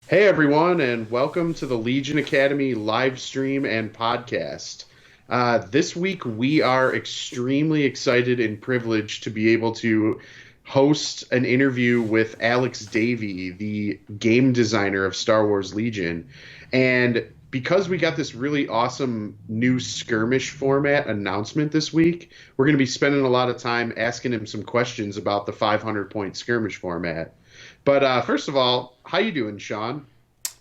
Hey everyone, and welcome to the Legion Academy live stream and podcast. This week we are extremely excited and privileged to be able to host an interview with Alex Davy, the game designer of Star Wars Legion. And because we got this really awesome new skirmish format announcement this week, we're going to be spending a lot of time asking him some questions about the 500 point skirmish format. But first of all, how you doing, Sean?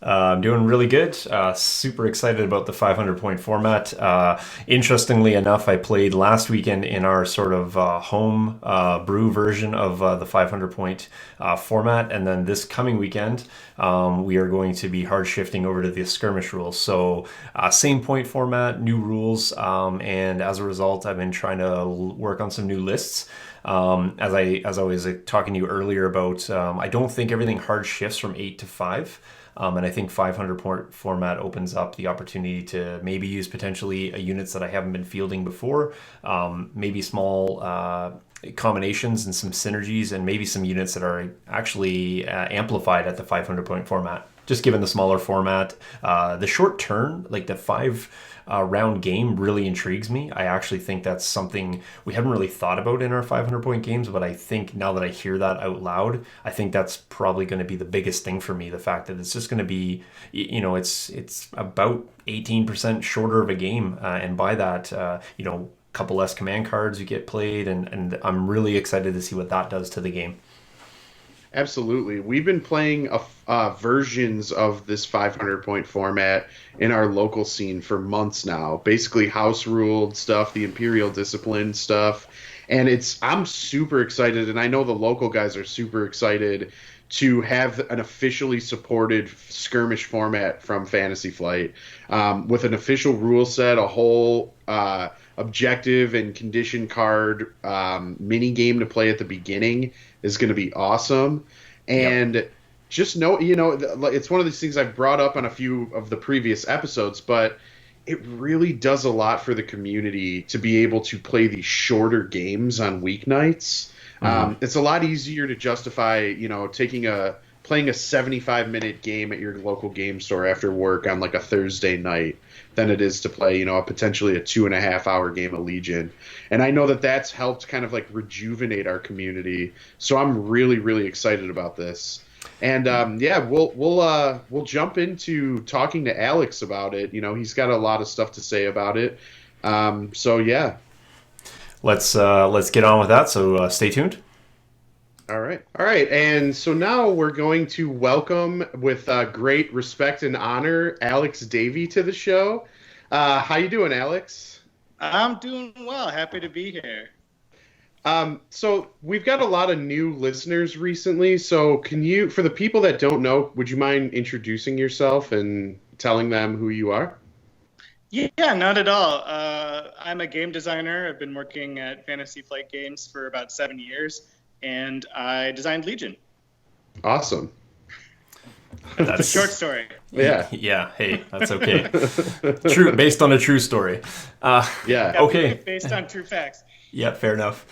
I'm doing really good. Super excited about the 500 point format. Interestingly enough, I played last weekend in our sort of home brew version of the 500 point format. And then this coming weekend, we are going to be hard shifting over to the skirmish rules. So, same point format, new rules. And as a result, I've been trying to work on some new lists. As I was talking to you earlier about, I don't think everything hard shifts from 8 to 5. And I think 500 port format opens up the opportunity to maybe use potentially units that I haven't been fielding before, maybe small combinations and some synergies, and maybe some units that are actually amplified at the 500 point format. Just given the smaller format, the short turn, like the five round game, really intrigues me. I actually think that's something we haven't really thought about in our 500 point games, but I think now that I hear that out loud, I think that's probably going to be the biggest thing for me. The fact that it's just going to be, it's about 18% shorter of a game, and by that, couple less command cards you get played, and I'm really excited to see what that does to the game. Absolutely. We've been playing versions of this 500 point format in our local scene for months now. Basically, house ruled stuff, the Imperial Discipline stuff. And I'm super excited, and I know the local guys are super excited to have an officially supported skirmish format from Fantasy Flight with an official rule set, a whole objective and condition card mini game to play at the beginning is going to be awesome. Yep. And just know, it's one of these things I've brought up on a few of the previous episodes, but it really does a lot for the community to be able to play these shorter games on weeknights. Mm-hmm. It's a lot easier to justify, playing a 75-minute game at your local game store after work on like a Thursday night than it is to play, a potentially a 2.5 hour game of Legion. And I know that that's helped kind of like rejuvenate our community. So I'm really, really excited about this. And yeah, we'll jump into talking to Alex about it. He's got a lot of stuff to say about it. So yeah. Let's get on with that. So stay tuned. All right. All right. And so now we're going to welcome, with great respect and honor, Alex Davy to the show. How you doing, Alex? I'm doing well. Happy to be here. So we've got a lot of new listeners recently. So for the people that don't know, would you mind introducing yourself and telling them who you are? Yeah, not at all. I'm a game designer. I've been working at Fantasy Flight Games for about 7 years, and I designed Legion. Awesome. That's a short story. Yeah. Yeah. Hey, that's okay. True, based on a true story. Yeah. Okay. Based on true facts. Yeah. Fair enough.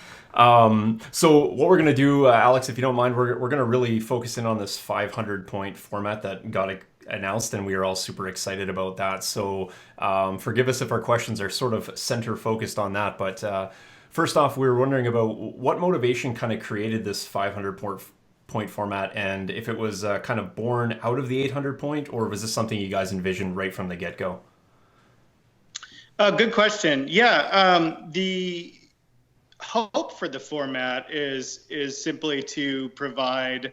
So what we're gonna do, Alex, if you don't mind, we're gonna really focus in on this 500 point format that got announced, and we are all super excited about that. So forgive us if our questions are sort of center focused on that, but first off, we were wondering about what motivation kind of created this 500 point format, and if it was kind of born out of the 800 point, or was this something you guys envisioned right from the get-go? Good question. Yeah, the hope for the format is simply to provide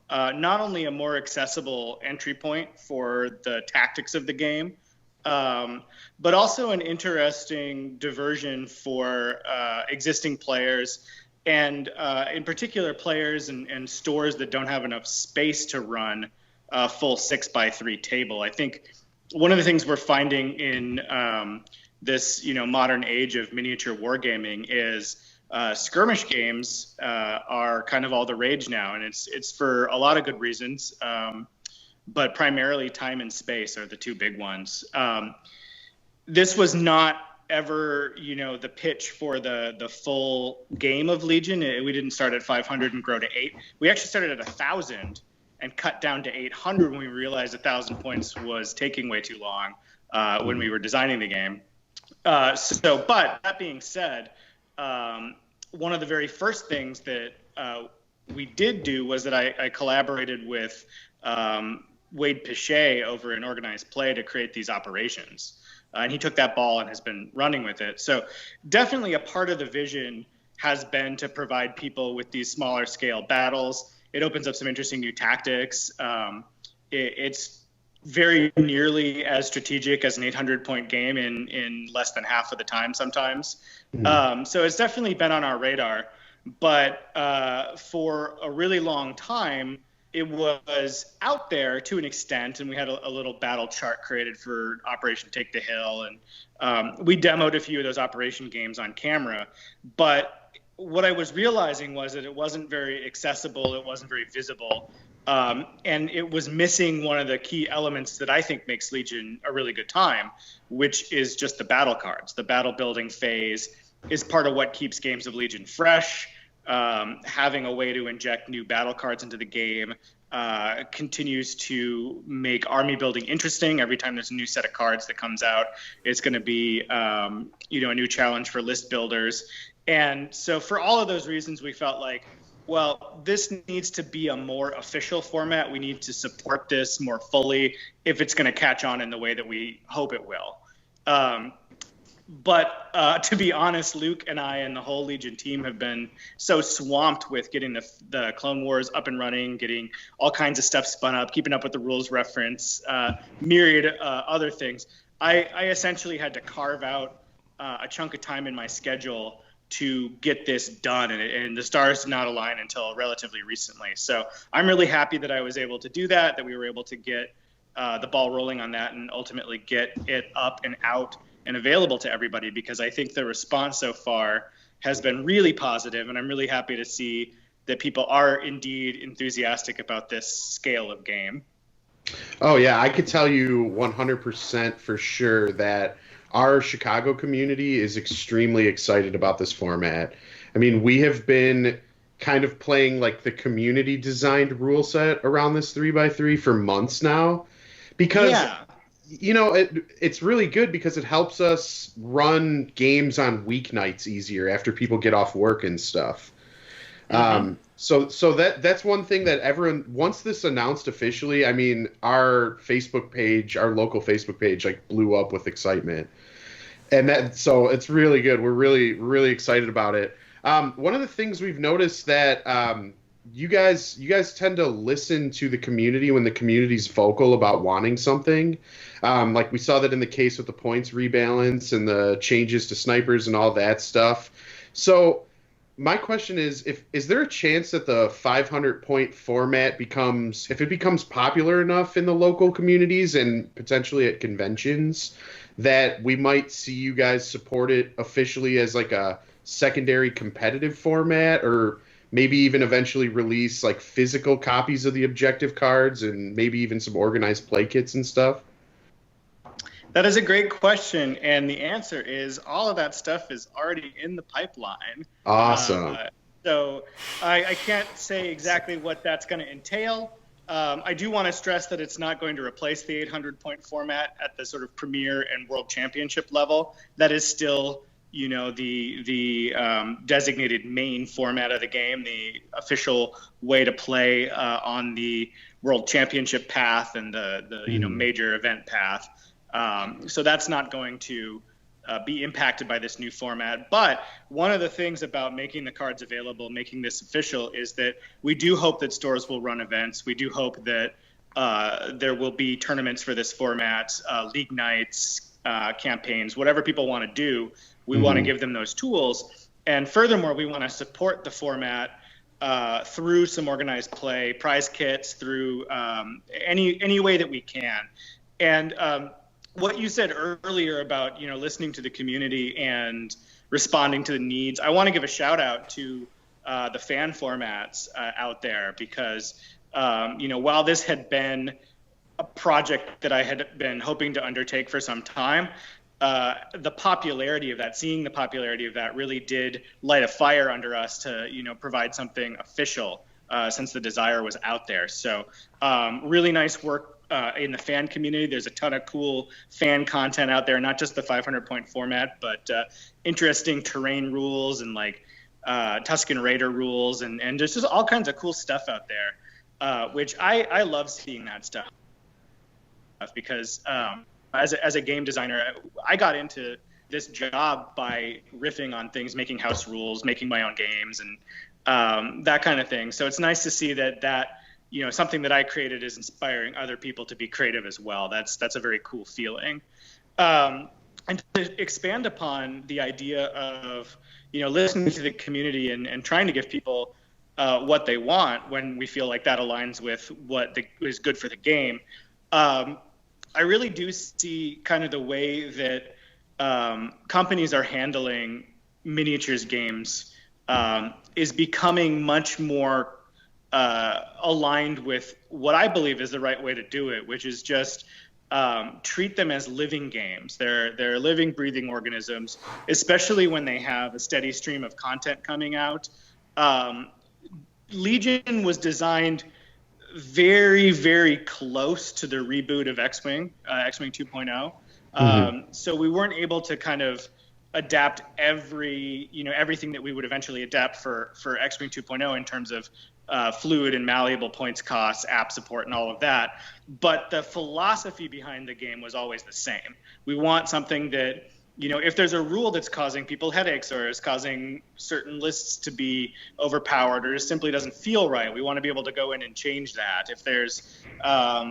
not only a more accessible entry point for the tactics of the game, but also an interesting diversion for existing players, and in particular players and stores that don't have enough space to run a full 6x3 table. I think one of the things we're finding in this modern age of miniature wargaming is skirmish games are kind of all the rage now, and it's for a lot of good reasons, but primarily time and space are the two big ones. This was not ever, the pitch for the full game of Legion. We didn't start at 500 and grow to 8. We actually started at 1,000 and cut down to 800 when we realized 1,000 points was taking way too long when we were designing the game. But that being said, one of the very first things that we did do was that I collaborated with Wade Pichet over in Organized Play to create these operations. And he took that ball and has been running with it. So definitely a part of the vision has been to provide people with these smaller scale battles. It opens up some interesting new tactics. It's very nearly as strategic as an 800-point game in less than half of the time sometimes. So it's definitely been on our radar. But for a really long time, it was out there to an extent, and we had a little battle chart created for Operation Take the Hill, and we demoed a few of those operation games on camera. But what I was realizing was that it wasn't very accessible, it wasn't very visible, and it was missing one of the key elements that I think makes Legion a really good time, which is just the battle cards. The battle building phase is part of what keeps games of Legion fresh. Having a way to inject new battle cards into the game continues to make army building interesting. Every time there's a new set of cards that comes out, it's going to be a new challenge for list builders. And so for all of those reasons, we felt like, well, this needs to be a more official format. We need to support this more fully if it's going to catch on in the way that we hope it will. But to be honest, Luke and I and the whole Legion team have been so swamped with getting the Clone Wars up and running, getting all kinds of stuff spun up, keeping up with the rules reference, myriad other things. I essentially had to carve out a chunk of time in my schedule to get this done, and the stars did not align until relatively recently. So I'm really happy that I was able to do that we were able to get the ball rolling on that and ultimately get it up and out and available to everybody, because I think the response so far has been really positive, and I'm really happy to see that people are indeed enthusiastic about this scale of game. Oh, yeah, I could tell you 100% for sure that our Chicago community is extremely excited about this format. I mean, we have been kind of playing like the community designed rule set around this 3x3 for months now, because it's really good because it helps us run games on weeknights easier after people get off work and stuff. So that's one thing that everyone, once this announced officially, I mean, our Facebook page, our local Facebook page, like blew up with excitement. And so it's really good. We're really, really excited about it. One of the things we've noticed that you guys tend to listen to the community when the community's vocal about wanting something. Like we saw that in the case with the points rebalance and the changes to snipers and all that stuff. So my question is there a chance that the 500-point format becomes popular enough in the local communities and potentially at conventions that we might see you guys support it officially as like a secondary competitive format, or maybe even eventually release like physical copies of the objective cards and maybe even some organized play kits and stuff? That is a great question, and the answer is all of that stuff is already in the pipeline. Awesome. So I can't say exactly what that's going to entail. I do want to stress that it's not going to replace the 800-point format at the sort of premier and world championship level. That is still, the designated main format of the game, the official way to play on the world championship path and the major event path. So that's not going to be impacted by this new format. But one of the things about making the cards available, making this official, is that we do hope that stores will run events. We do hope that there will be tournaments for this format, league nights, campaigns, whatever people want to do. We want to give them those tools. And furthermore, we want to support the format through some organized play, prize kits, through any way that we can. And what you said earlier about listening to the community and responding to the needs, I want to give a shout out to the fan formats out there, because while this had been a project that I had been hoping to undertake for some time, the popularity of that really did light a fire under us to provide something official since the desire was out there. So really nice work in the fan community. There's a ton of cool fan content out there, not just the 500-point format, but interesting terrain rules and like Tusken Raider rules, and there's just all kinds of cool stuff out there, which I love seeing that stuff because as a game designer, I got into this job by riffing on things, making house rules, making my own games, and that kind of thing. So it's nice to see that something that I created is inspiring other people to be creative as well. That's a very cool feeling. And to expand upon the idea of listening to the community and trying to give people what they want when we feel like that aligns with what is good for the game. I really do see kind of the way that companies are handling miniatures games is becoming much more aligned with what I believe is the right way to do it, which is just treat them as living games. They're living, breathing organisms, especially when they have a steady stream of content coming out. Legion was designed very, very close to the reboot of X-Wing 2.0. So we weren't able to kind of adapt everything that we would eventually adapt for X-Wing 2.0 in terms of fluid and malleable points costs, app support, and all of that. But the philosophy behind the game was always the same. We want something that, if there's a rule that's causing people headaches or is causing certain lists to be overpowered or just simply doesn't feel right, we want to be able to go in and change that. If there's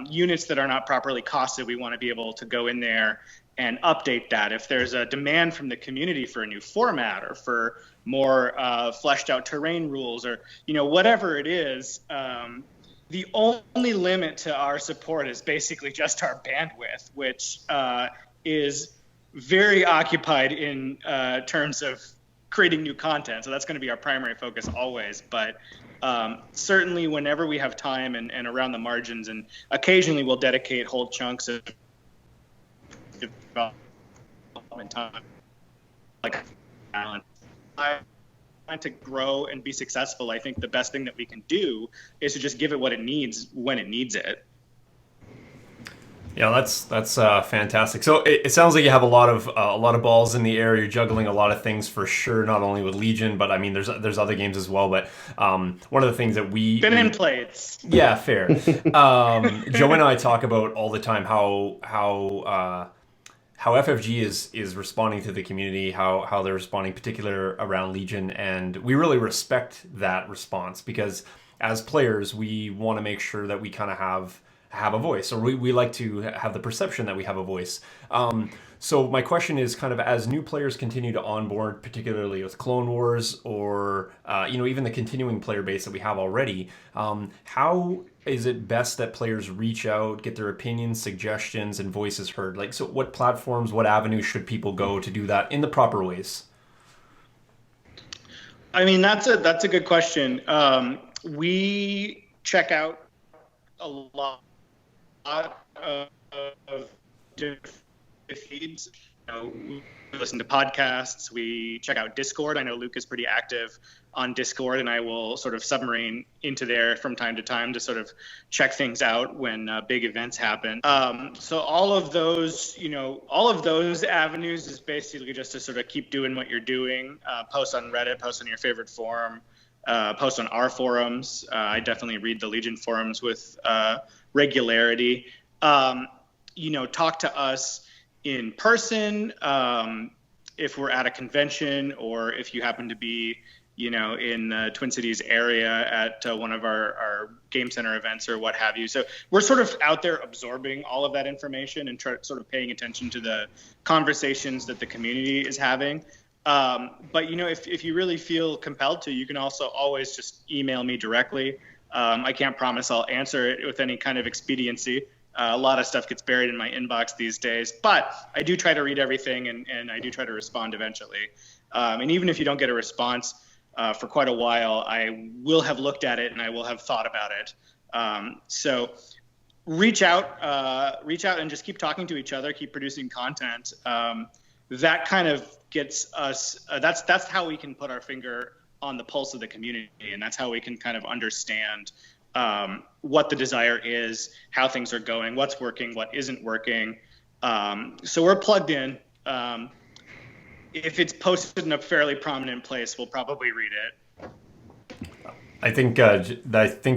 units that are not properly costed, we want to be able to go in there and update that. If there's a demand from the community for a new format or for more fleshed out terrain rules or, whatever it is, the only limit to our support is basically just our bandwidth, which is very occupied in terms of creating new content. So that's going to be our primary focus always. But certainly whenever we have time and around the margins, and occasionally we'll dedicate whole chunks of development time, like talent. I want to grow and be successful. I think the best thing that we can do is to just give it what it needs when it needs it. Yeah, that's fantastic. So it sounds like you have a lot of balls in the air. You're juggling a lot of things for sure, not only with Legion, but I mean, there's other games as well. But one of the things that we plates. Yeah, fair. Joe and I talk about all the time how FFG is responding to the community, how they're responding, particular around Legion, and we really respect that response because as players, we want to make sure that we kind of have a voice, or we like to have the perception that we have a voice. So my question is kind of as new players continue to onboard, particularly with Clone Wars or even the continuing player base that we have already, how is it best that players reach out, get their opinions, suggestions, and voices heard? Like, so what platforms, what avenues should people go to do that in the proper ways? I mean, that's a good question. We check out a lot of different feeds. We listen to podcasts. We check out Discord. I know Luke is pretty active on Discord, and I will sort of submarine into there from time to time to sort of check things out when big events happen. So all of those avenues is basically just to sort of keep doing what you're doing. Post on Reddit, post on your favorite forum, post on our forums. I definitely read the Legion forums with regularity. Talk to us in person if we're at a convention, or if you happen to be in the Twin Cities area at one of our Game Center events or what have you. So we're sort of out there absorbing all of that information and sort of paying attention to the conversations that the community is having. But if you really feel compelled to, you can also always just email me directly. I can't promise I'll answer it with any kind of expediency. A lot of stuff gets buried in my inbox these days, but I do try to read everything and I do try to respond eventually. And even if you don't get a response for quite a while, I will have looked at it and I will have thought about it. So reach out and just keep talking to each other, keep producing content. That kind of gets us, that's how we can put our finger on the pulse of the community, and that's how we can kind of understand what the desire is, how things are going, what's working, what isn't working. So we're plugged in. If it's posted in a fairly prominent place, we'll probably read it. I think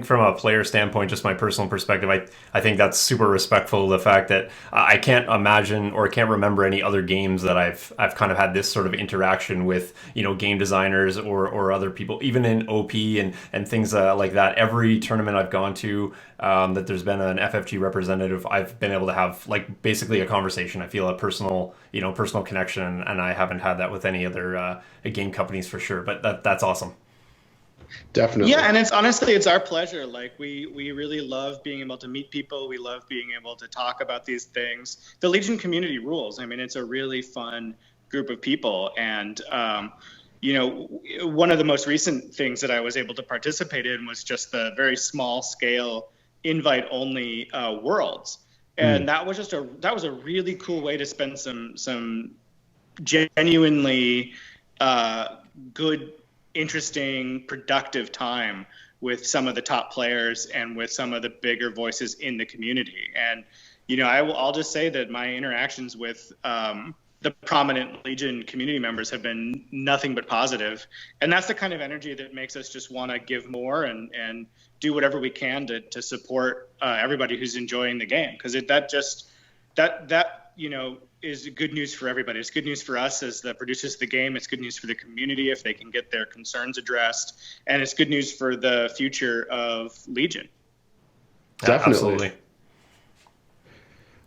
from a player standpoint, just my personal perspective, I think that's super respectful of the fact that I can't imagine or can't remember any other games that I've kind of had this sort of interaction with, game designers or other people, even in OP and things like that. Every tournament I've gone to that there's been an FFG representative, I've been able to have like basically a conversation. I feel a personal connection, and I haven't had that with any other game companies for sure. But that's awesome. Definitely. Yeah, and it's our pleasure. Like we really love being able to meet people. We love being able to talk about these things. The Legion community rules. I mean, it's a really fun group of people, and one of the most recent things that I was able to participate in was just the very small scale invite only worlds, and that was a really cool way to spend some genuinely good, interesting, productive time with some of the top players and with some of the bigger voices in the community. And I'll just say that my interactions with the prominent Legion community members have been nothing but positive, and that's the kind of energy that makes us just want to give more and do whatever we can to support everybody who's enjoying the game, because that is good news for everybody. It's good news for us as the producers of the game. It's good news for the community if they can get their concerns addressed, and it's good news for the future of Legion. Definitely. Absolutely.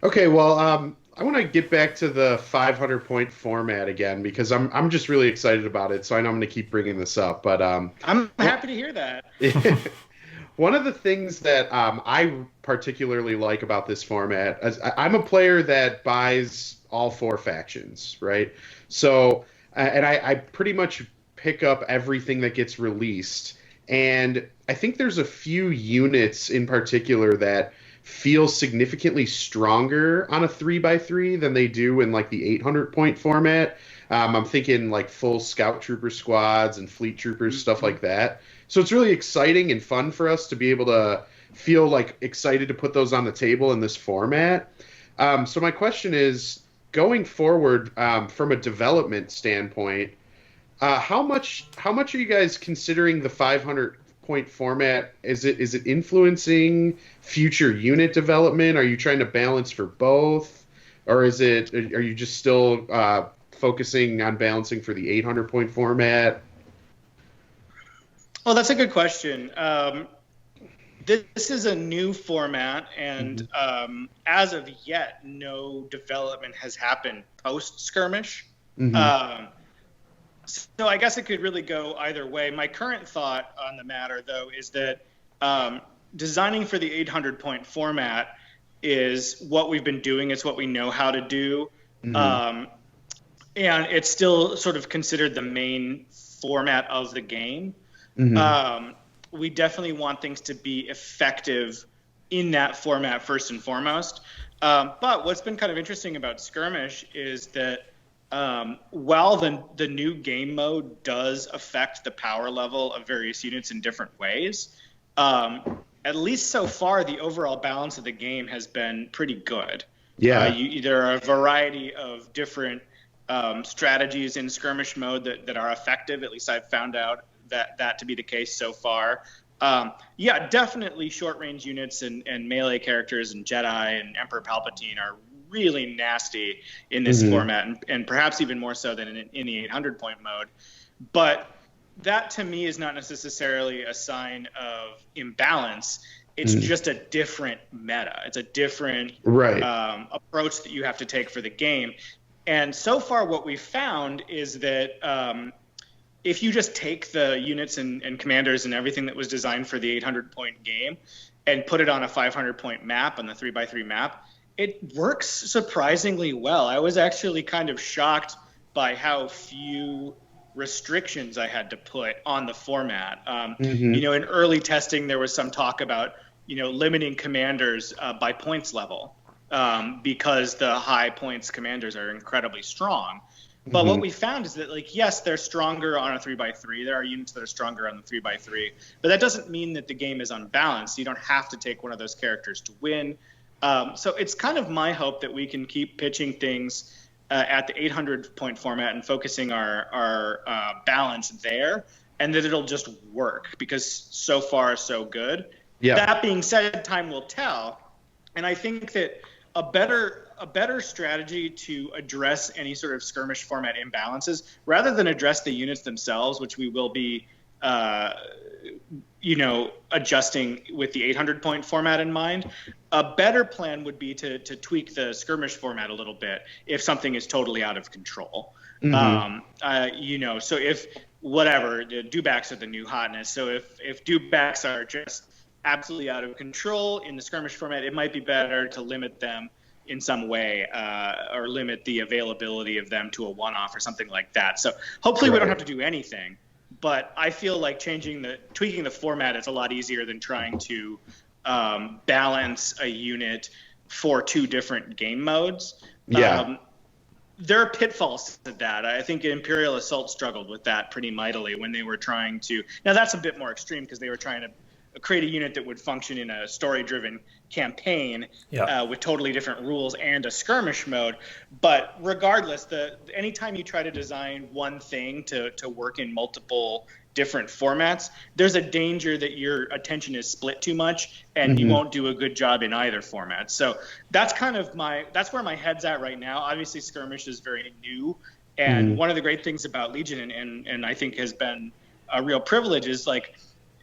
Okay, well, I want to get back to the 500-point format again, because I'm just really excited about it. So I know I'm going to keep bringing this up, but I'm happy to hear that. One of the things that I particularly like about this format is I'm a player that buys all 4 factions, right? So, and I pretty much pick up everything that gets released. And I think there's a few units in particular that feel significantly stronger on a 3x3 than they do in like the 800-point format. I'm thinking like full scout trooper squads and fleet troopers, stuff like that. So it's really exciting and fun for us to be able to feel like excited to put those on the table in this format. So my question is, going forward, from a development standpoint, how much are you guys considering the 500-point format? Is it influencing future unit development? Are you trying to balance for both, or are you just still focusing on balancing for the 800-point format? Well, that's a good question. This is a new format, and as of yet, no development has happened post-skirmish. So I guess it could really go either way. My current thought on the matter, though, is that designing for the 800-point format is what we've been doing. It's what we know how to do. And it's still sort of considered the main format of the game. We definitely want things to be effective in that format first and foremost. But what's been kind of interesting about Skirmish is that while the new game mode does affect the power level of various units in different ways, at least so far, the overall balance of the game has been pretty good. Yeah. There are a variety of different strategies in Skirmish mode that are effective. At least I've found out that to be the case so far. Yeah, definitely short-range units and melee characters and Jedi and Emperor Palpatine are really nasty in this format, and perhaps even more so than in the 800-point mode. But that, to me, is not necessarily a sign of imbalance. It's just a different meta. It's a different approach that you have to take for the game. And so far what we've found is that if you just take the units and commanders and everything that was designed for the 800-point game and put it on a 500-point map, on the 3x3 map, it works surprisingly well. I was actually kind of shocked by how few restrictions I had to put on the format. In early testing, there was some talk about, limiting commanders by points level because the high points commanders are incredibly strong. But what we found is that, like, yes, they're stronger on a 3x3. There are units that are stronger on the 3x3, but that doesn't mean that the game is unbalanced. You don't have to take one of those characters to win. So it's kind of my hope that we can keep pitching things at the 800 point format and focusing our balance there, and that it'll just work, because so far so good. Yeah. That being said, time will tell, and I think that a better strategy to address any sort of skirmish format imbalances, rather than address the units themselves, which we will be adjusting with the 800 point format in mind, a better plan would be to tweak the skirmish format a little bit if something is totally out of control. So if whatever, the dewbacks are the new hotness. So if dewbacks are just absolutely out of control in the skirmish format, it might be better to limit them in some way, or limit the availability of them to a one-off or something like that. So hopefully we don't have to do anything, but I feel like tweaking the format is a lot easier than trying to balance a unit for two different game modes. Yeah. There are pitfalls to that. I think Imperial Assault struggled with that pretty mightily when they were trying to. Now that's a bit more extreme because they were trying to create a unit that would function in a story-driven campaign with totally different rules and a skirmish mode. But regardless, anytime you try to design one thing to work in multiple different formats, there's a danger that your attention is split too much and you won't do a good job in either format. So that's that's where my head's at right now. Obviously, skirmish is very new, and one of the great things about Legion, and I think has been a real privilege, is like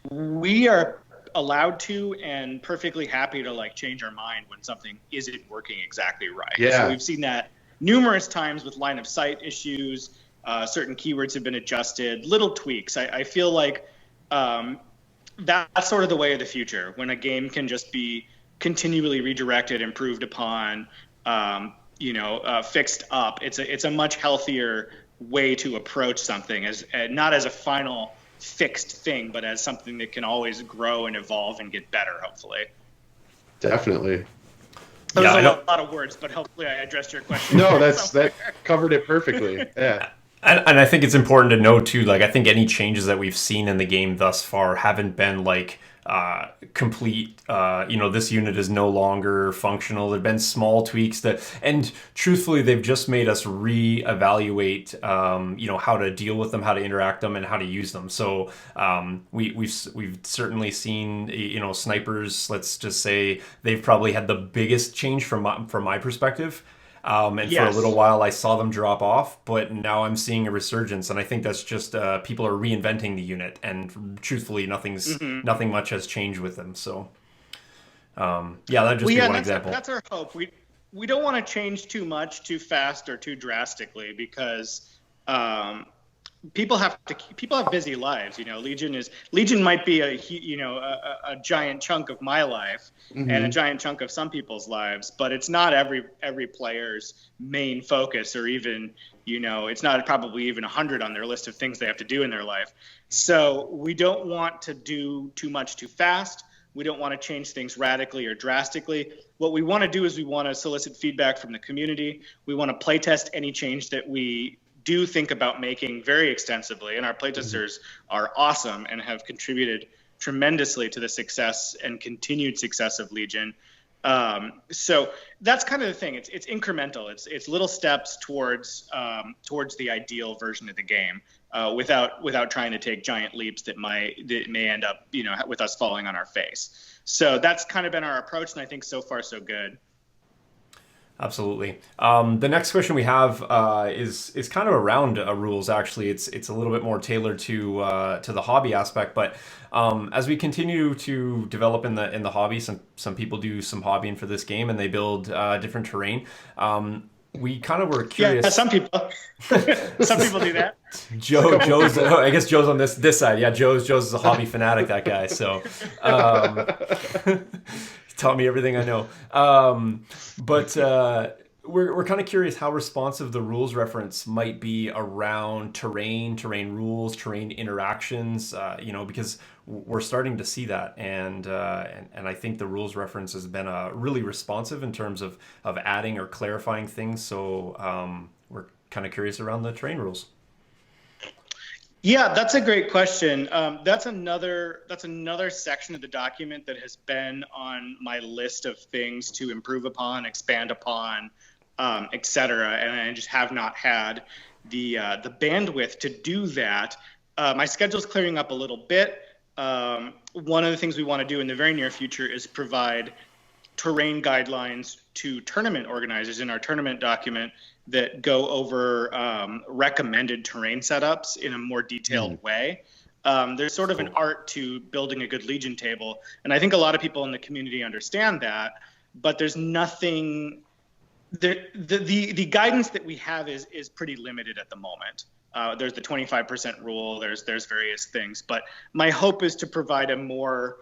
we are allowed to and perfectly happy to like change our mind when something isn't working exactly right. Yeah. So we've seen that numerous times with line of sight issues. Certain keywords have been adjusted, little tweaks. I feel like that's sort of the way of the future, when a game can just be continually redirected, improved upon, fixed up. It's a much healthier way to approach something, as not as a final fixed thing, but as something that can always grow and evolve and get better, hopefully. Definitely. That was a lot of words, but hopefully I addressed your question. No, that covered it perfectly. Yeah. And I think it's important to note too, like, I think any changes that we've seen in the game thus far haven't been like complete, this unit is no longer functional. There've been small tweaks and truthfully, they've just made us reevaluate, how to deal with them, how to interact them, and how to use them. So we've certainly seen, snipers, let's just say they've probably had the biggest change from my perspective. And for a little while I saw them drop off, but now I'm seeing a resurgence, and I think that's just people are reinventing the unit, and truthfully nothing much has changed with them. So that'd just be one example. That's our hope. We don't want to change too much, too fast, or too drastically, because people have busy lives. Legion might be a giant chunk of my life and a giant chunk of some people's lives, but it's not every player's main focus, or even it's not probably even 100 on their list of things they have to do in their life. So we don't want to do too much too fast. We don't want to change things radically or drastically. What we want to do is we want to solicit feedback from the community. We want to playtest any change that we do think about making very extensively, and our playtesters are awesome and have contributed tremendously to the success and continued success of Legion. So that's kind of the thing. It's incremental. It's little steps towards the ideal version of the game, without trying to take giant leaps that may end up with us falling on our face. So that's kind of been our approach, and I think so far so good. Absolutely. The next question we have is kind of around rules. Actually, it's a little bit more tailored to the hobby aspect. But as we continue to develop in the hobby, some people do some hobbying for this game, and they build different terrain. We kind of were curious. Yeah, some people do that. Joe's. I guess Joe's on this side. Yeah, Joe's a hobby fanatic. That guy. So. Taught me everything I know. But we're kind of curious how responsive the rules reference might be around terrain rules, terrain interactions, because we're starting to see that. And I think the rules reference has been really responsive in terms of adding or clarifying things. So kind of curious around the terrain rules. Yeah, that's a great question. That's another section of the document that has been on my list of things to improve upon, expand upon, etc. And I just have not had the bandwidth to do that. My schedule's clearing up a little bit. One of the things we want to do in the very near future is provide terrain guidelines to tournament organizers in our tournament document that go over recommended terrain setups in a more detailed way. There's sort of an art to building a good Legion table, and I think a lot of people in the community understand that, but there's nothing. The guidance that we have is pretty limited at the moment. There's the 25% rule. There's various things, but my hope is to provide a more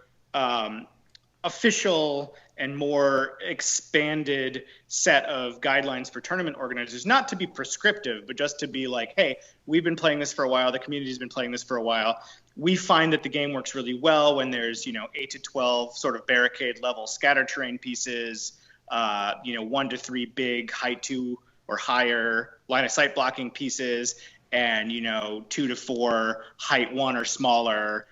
official and more expanded set of guidelines for tournament organizers, not to be prescriptive, but just to be like, hey, we've been playing this for a while. The community's been playing this for a while. We find that the game works really well when there's, 8 to 12 sort of barricade level scatter terrain pieces, 1 to 3 big height 2 or higher line of sight blocking pieces, and, 2 to 4 height 1 or smaller,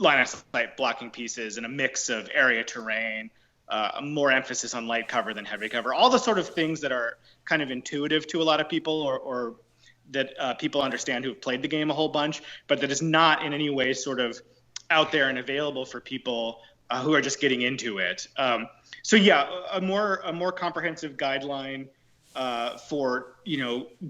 line of sight blocking pieces, and a mix of area terrain, more emphasis on light cover than heavy cover, all the sort of things that are kind of intuitive to a lot of people, or that people understand who have played the game a whole bunch, but that is not in any way sort of out there and available for people who are just getting into it. So yeah, a more comprehensive guideline for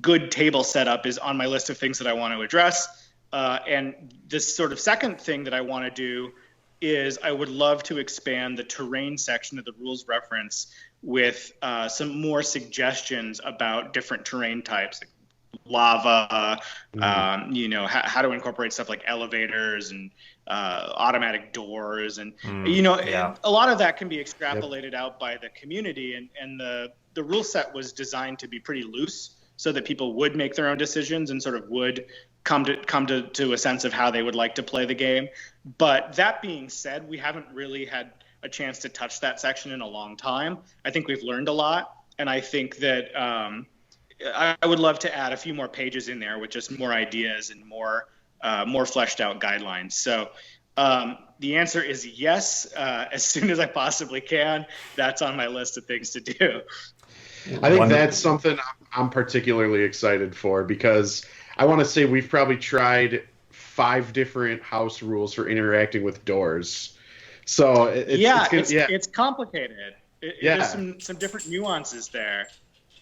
good table setup is on my list of things that I want to address. And this sort of second thing that I want to do is I would love to expand the terrain section of the rules reference with some more suggestions about different terrain types, like lava, how to incorporate stuff like elevators and automatic doors. And, a lot of that can be extrapolated out by the community. And the rule set was designed to be pretty loose so that people would make their own decisions and sort of would come to a sense of how they would like to play the game. But that being said, we haven't really had a chance to touch that section in a long time. I think we've learned a lot, and I think that I would love to add a few more pages in there with just more ideas and more fleshed out guidelines. So the answer is yes. As soon as I possibly can, that's on my list of things to do. I think that's something I'm particularly excited for, because I want to say we've probably tried 5 different house rules for interacting with doors. So it's complicated. There's some different nuances there.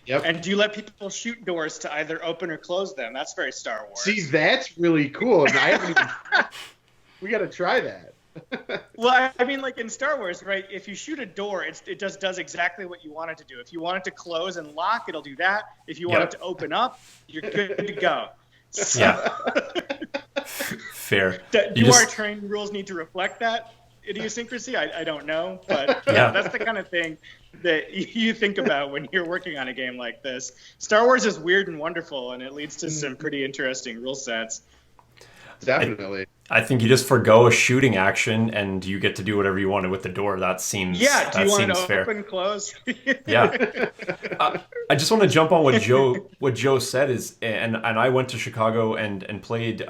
Yep. And do you let people shoot doors to either open or close them? That's very Star Wars. See, that's really cool. I haven't even. We got to try that. Well, I mean, like in Star Wars, right? If you shoot a door, it just does exactly what you want it to do. If you want it to close and lock, it'll do that. If you want it to open up, you're good to go. So, fair. Do our terrain rules need to reflect that idiosyncrasy? I don't know, but that's the kind of thing that you think about when you're working on a game like this. Star Wars is weird and wonderful, and it leads to some pretty interesting rule sets. Definitely. I think you just forgo a shooting action and you get to do whatever you wanted with the door. That seems do you want to fair. open, close? Yeah. I just want to jump on what Joe said is, and I went to Chicago and played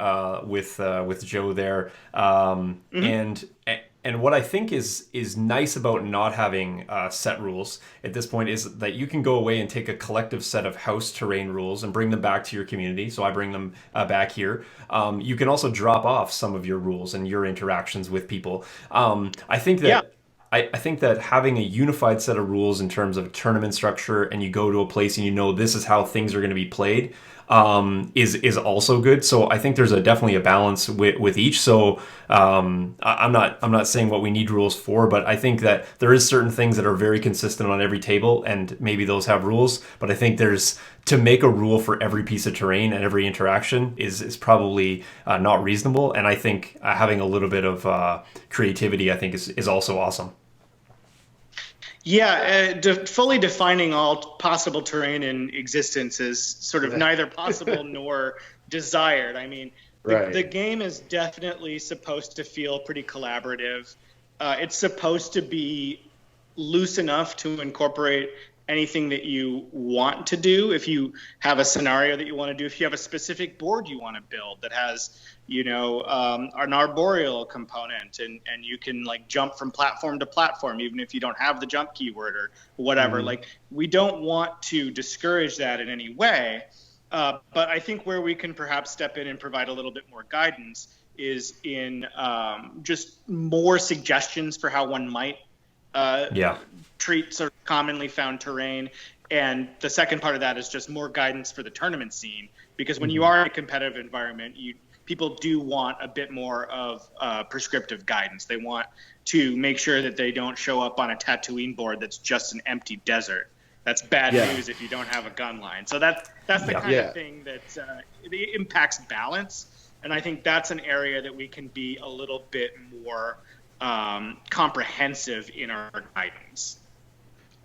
with Joe there, and what I think is nice about not having set rules at this point is that you can go away and take a collective set of house terrain rules and bring them back to your community. So I bring them back here. You can also drop off some of your rules and your interactions with people. I think that I think that having a unified set of rules in terms of tournament structure, and you go to a place and this is how things are going to be played, is also good. So I think there's definitely a balance with each. So I'm not saying what we need rules for, but I think that there is certain things that are very consistent on every table, and maybe those have rules. But I think to make a rule for every piece of terrain and every interaction is probably not reasonable. And I think having a little bit of creativity, I think, is also awesome. Yeah, fully defining all possible terrain in existence is sort of neither possible nor desired. I mean, the game is definitely supposed to feel pretty collaborative. It's supposed to be loose enough to incorporate anything that you want to do, if you have a scenario that you want to do, if you have a specific board you want to build that has, an arboreal component, and you can like jump from platform to platform, even if you don't have the jump keyword or whatever. Like, we don't want to discourage that in any way. But I think where we can perhaps step in and provide a little bit more guidance is in just more suggestions for how one might treat sort of commonly found terrain. And the second part of that is just more guidance for the tournament scene, because when you are in a competitive environment, people do want a bit more of prescriptive guidance. They want to make sure that they don't show up on a Tatooine board that's just an empty desert. That's bad news if you don't have a gun line. So that's the kind of thing that it impacts balance. And I think that's an area that we can be a little bit more comprehensive in our guidance.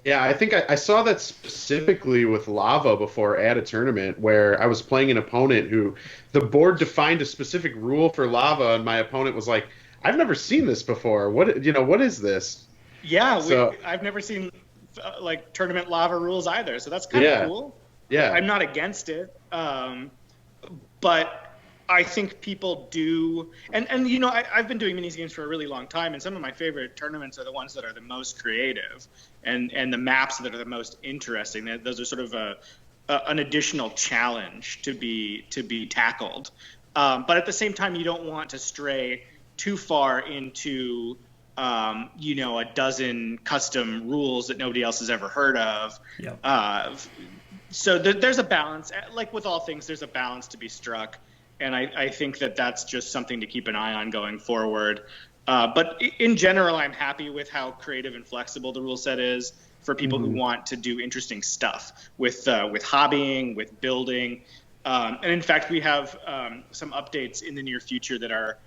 Yeah, I think I saw that specifically with Lava before at a tournament where I was playing an opponent who the board defined a specific rule for Lava, and my opponent was like, "I've never seen this before. What is this?" Yeah, I've never seen like tournament Lava rules either, so that's kind of cool. Yeah, I'm not against it, but I think people do, and I've been doing minis games for a really long time, and some of my favorite tournaments are the ones that are the most creative, and the maps that are the most interesting. Those are sort of an additional challenge to be tackled. But at the same time, you don't want to stray too far into a dozen custom rules that nobody else has ever heard of. So there's a balance. Like with all things, there's a balance to be struck. And I think that that's just something to keep an eye on going forward. But in general, I'm happy with how creative and flexible the rule set is for people who want to do interesting stuff with hobbying, with building. And in fact, we have some updates in the near future that are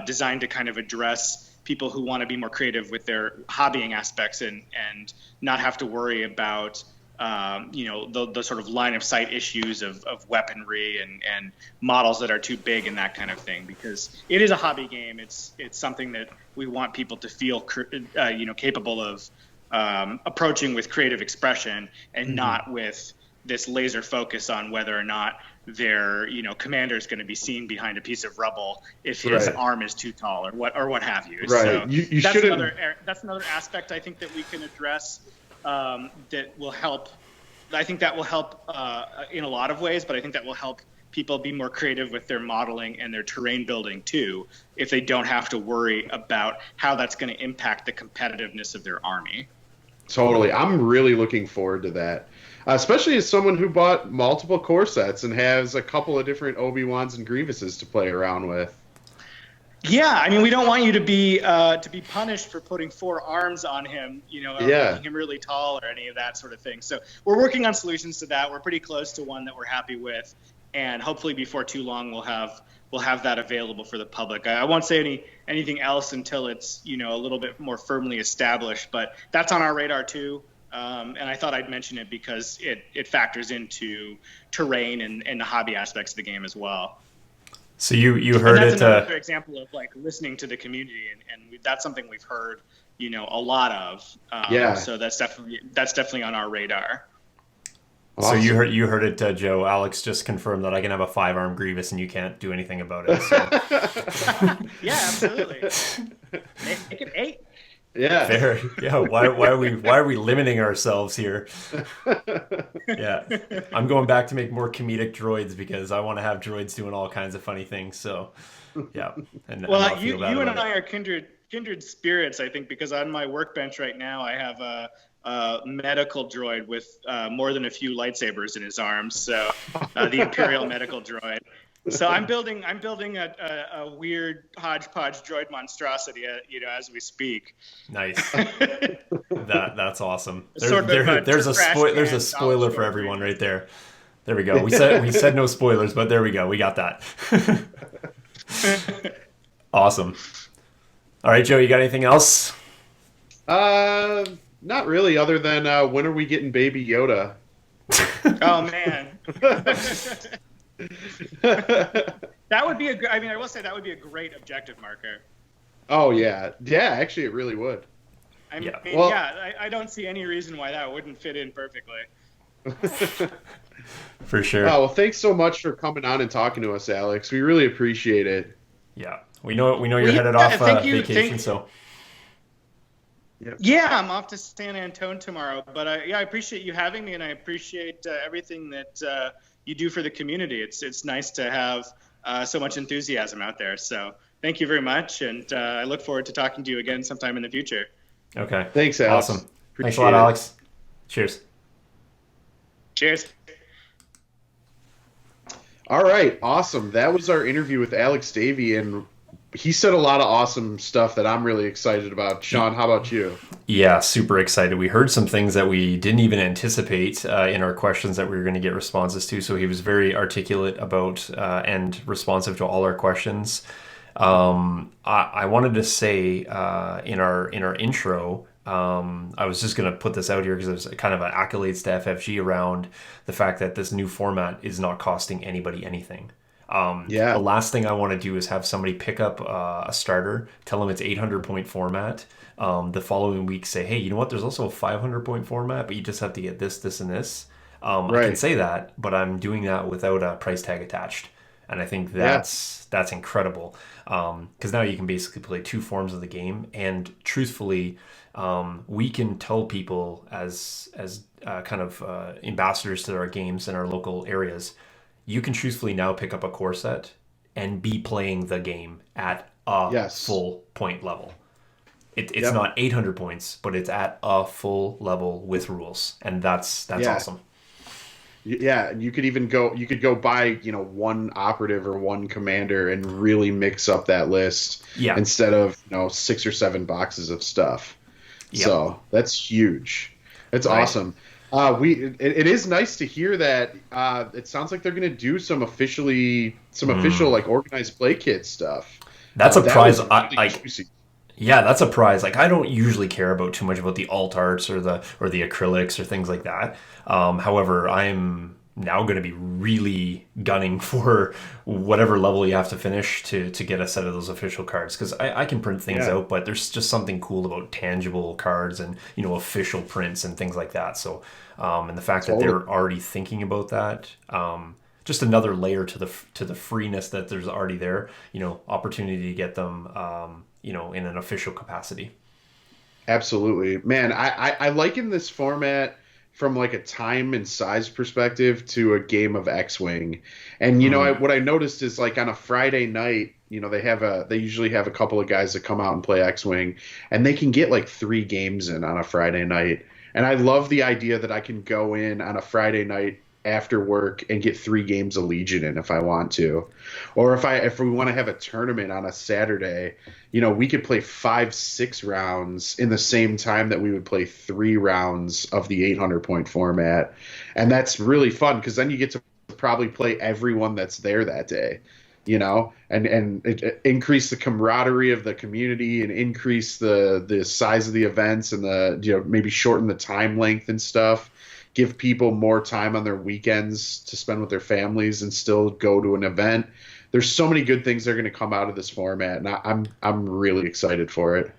designed to kind of address people who want to be more creative with their hobbying aspects and not have to worry about the sort of line of sight issues of weaponry and models that are too big and that kind of thing, because it is a hobby game. It's something that we want people to feel capable of approaching with creative expression and not with this laser focus on whether or not their commander is going to be seen behind a piece of rubble if his arm is too tall or what have you. Right. So that's another aspect I think that we can address. That will help. I think that will help in a lot of ways, but I think that will help people be more creative with their modeling and their terrain building too, if they don't have to worry about how that's going to impact the competitiveness of their army. Totally. I'm really looking forward to that, especially as someone who bought multiple core sets and has a couple of different Obi-Wans and Grievuses to play around with. Yeah, I mean, we don't want you to be punished for putting 4 arms on him, or making him really tall or any of that sort of thing. So we're working on solutions to that. We're pretty close to one that we're happy with, and hopefully before too long we'll have that available for the public. I won't say anything else until it's a little bit more firmly established, but that's on our radar too. And I thought I'd mention it because it factors into terrain and the hobby aspects of the game as well. So you heard and that's it. Another example of like listening to the community, and that's something we've heard, a lot of. So that's definitely on our radar. Awesome. So you heard it, Joe. Alex just confirmed that I can have a 5-arm Grievous and you can't do anything about it. So. Yeah, absolutely. Make it 8. Yeah. Fair. Yeah. Why are we limiting ourselves here? Yeah. I'm going back to make more comedic droids because I want to have droids doing all kinds of funny things. So, yeah. And well, you and I are kindred spirits, I think, because on my workbench right now I have a medical droid with more than a few lightsabers in his arms. So the Imperial medical droid. So I'm building a weird hodgepodge droid monstrosity, as we speak. Nice. That's awesome. There's a spoiler for everyone right there. There we go. We said no spoilers, but there we go. We got that. Awesome. All right, Joe, you got anything else? Not really, other than when are we getting Baby Yoda? Oh man. That would be I will say that would be a great objective marker. Oh yeah, actually it really would. I mean, Yeah, Well, yeah, I don't see any reason why that wouldn't fit in perfectly. for oh, sure. well, thanks so much for coming on and talking to us, Alex. We really appreciate it. Yeah, we know Well, you're headed yeah, off thank you. vacation, so Yep. Yeah, I'm off to San Antone tomorrow, but I appreciate you having me, and I appreciate everything that you do for the community. It's nice to have so much enthusiasm out there. So thank you very much, and I look forward to talking to you again sometime in the future. okay, Thanks, Alex. awesome. Thanks a lot, Appreciate it. Alex. Cheers. Cheers. All right, awesome. That was our interview with Alex Davy, and he said a lot of awesome stuff that I'm really excited about. Sean, how about you? Yeah, super excited. We heard some things that we didn't even anticipate in our questions that we were going to get responses to. So he was very articulate about and responsive to all our questions. I wanted to say in our intro, I was just going to put this out here because it was kind of an accolades to FFG around the fact that this new format is not costing anybody anything. The Yeah, last thing I want to do is have somebody pick up a starter, tell them it's 800 point format. The following week, say, hey, you know what? There's also a 500 point format, but you just have to get this, this, and this. I can right. say that, but I'm doing that without a price tag attached, and I think Yeah, that's incredible. Because now you can basically play two forms of the game, and truthfully, we can tell people as kind of ambassadors to our games in our local areas, you can truthfully now pick up a core set and be playing the game at a yes. full point level. It's Yep. not 800 points, but it's at a full level with rules, and that's Yeah. awesome. Yeah, and you could even go you could go buy, one operative or one commander and really mix up that list Yeah, instead of, six or seven boxes of stuff. yep, So, that's huge. That's right. awesome. It is nice to hear that it sounds like they're going to do some official like organized play kit stuff. That's a That prize. was I really like. juicy. Yeah, that's a prize. Like I don't usually care about too much about the alt arts or the acrylics or things like that. However, I'm now going to be really gunning for whatever level you have to finish to get a set of those official cards because I can print things Yeah, out, but there's just something cool about tangible cards and official prints and things like that. So, and the fact that totally. they're already thinking about that. Just another layer to the freeness that there's already there. Opportunity to get them. In an official capacity. Absolutely. Man, I liken this format from like a time and size perspective to a game of X-Wing. And what I noticed is like on a Friday night, they usually have a couple of guys that come out and play X-Wing and they can get like 3 games in on a Friday night. And I love the idea that I can go in on a Friday night after work and get 3 games of Legion in if I want to. Or if we want to have a tournament on a Saturday, we could play 5, 6 rounds in the same time that we would play 3 rounds of the 800 point format. And that's really fun because then you get to probably play everyone that's there that day, and it increase the camaraderie of the community and increase the size of the events and maybe shorten the time length and stuff, give people more time on their weekends to spend with their families and still go to an event. There's so many good things that are going to come out of this format, and I'm really excited for it.